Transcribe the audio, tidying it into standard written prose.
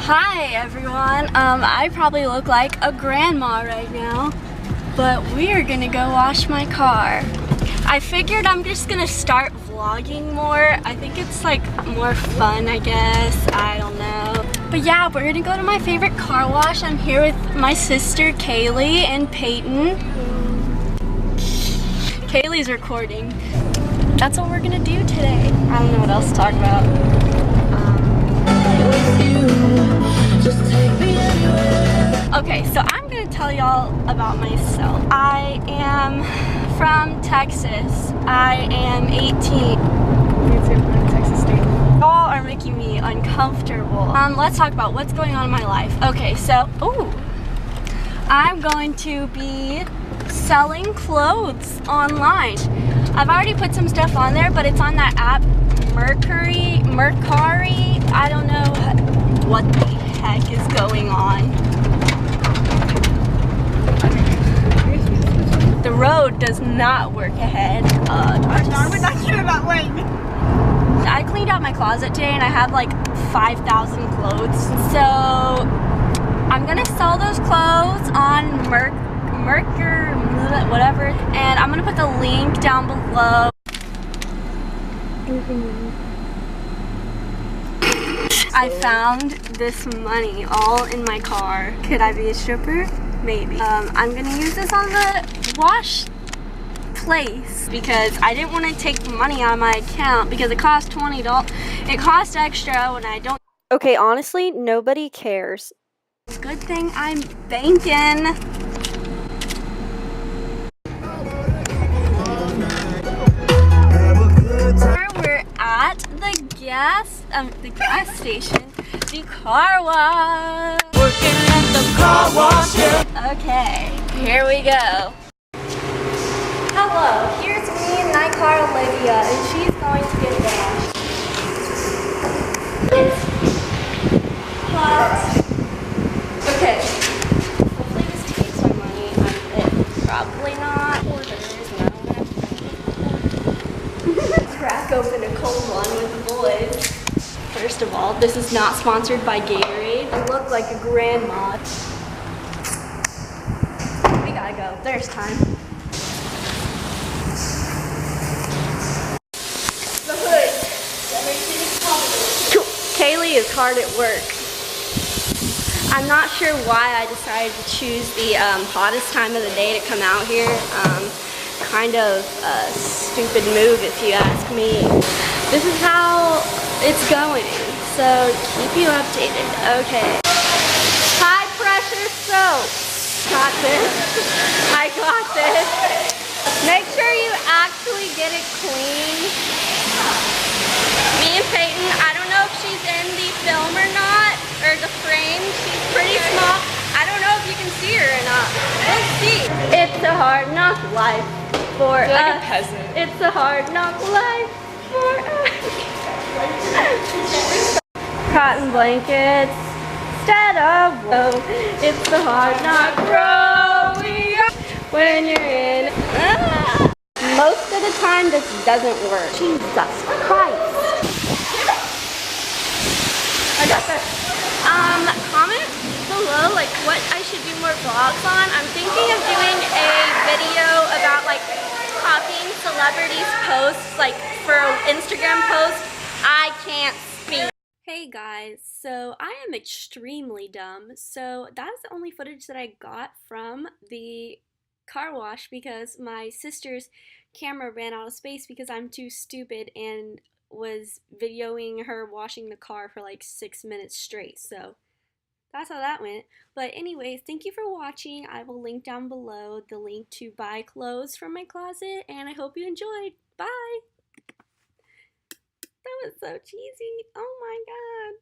Hi everyone, I probably look like a grandma right now, but we're gonna go wash my car. I figured I'm just gonna start vlogging more. I think it's like more fun, I guess, I don't know. But yeah, we're gonna go to my favorite car wash. I'm here with my sister Kaylee and Peyton. Kaylee's recording. That's what we're gonna do today. I don't know what else to talk about. Okay, so I'm gonna tell y'all about myself. I am from Texas. I am 18. Texas State. Y'all are making me uncomfortable. Let's talk about what's going on in my life. Okay, so, I'm going to be selling clothes online. I've already put some stuff on there, but it's on that app, Mercari. I don't know what the heck is going on. The road does not work ahead. I cleaned out my closet today and I have like 5,000 clothes. So I'm gonna sell those clothes on Mercari, whatever, and I'm gonna put the link down below. I found this money all in my car. Could I be a stripper? Maybe. I'm gonna use this on the wash place because I didn't want to take money out of my account because it cost $20. It cost extra when I don't. Okay, honestly, nobody cares. Good thing I'm banking. We're at the gas station, the car wash. Working at the car wash. Okay, here we go. Hello, here's me and my car Olivia, and she's going to get washed. It's hot. Okay, hopefully this takes my money. Probably not. Let's crack open a cold one with the boys. First of all, this is not sponsored by Gatorade. I look like a grandma. We gotta go. There's time. The hood. Everything is covered. Kaylee is hard at work. I'm not sure why I decided to choose the hottest time of the day to come out here. Kind of a stupid move if you ask me. This is how it's going, so keep you updated. Okay. High pressure soap. Got this. I got this. Make sure you actually get it clean. Me and Peyton, I don't know if she's in the film or not, or the frame. She's pretty small. I don't know if you can see her or not. We'll see. It's a hard knock life for us. Like a peasant. It's a hard knock life for us. Cotton blankets instead of woe. It's the hard knock growing up when you're in. Most of the time this doesn't work. Jesus Christ. I got that. Comment below like what I should do more vlogs on. I'm thinking of doing a video about like copying celebrities' posts, like for an Instagram post. I can't speak. Hey guys, so I am extremely dumb. So that is the only footage that I got from the car wash because my sister's camera ran out of space because I'm too stupid and was videoing her washing the car for like 6 minutes straight. So that's how that went. But anyways, thank you for watching. I will link down below the link to buy clothes from my closet, and I hope you enjoyed. Bye! That was so cheesy. Oh my god.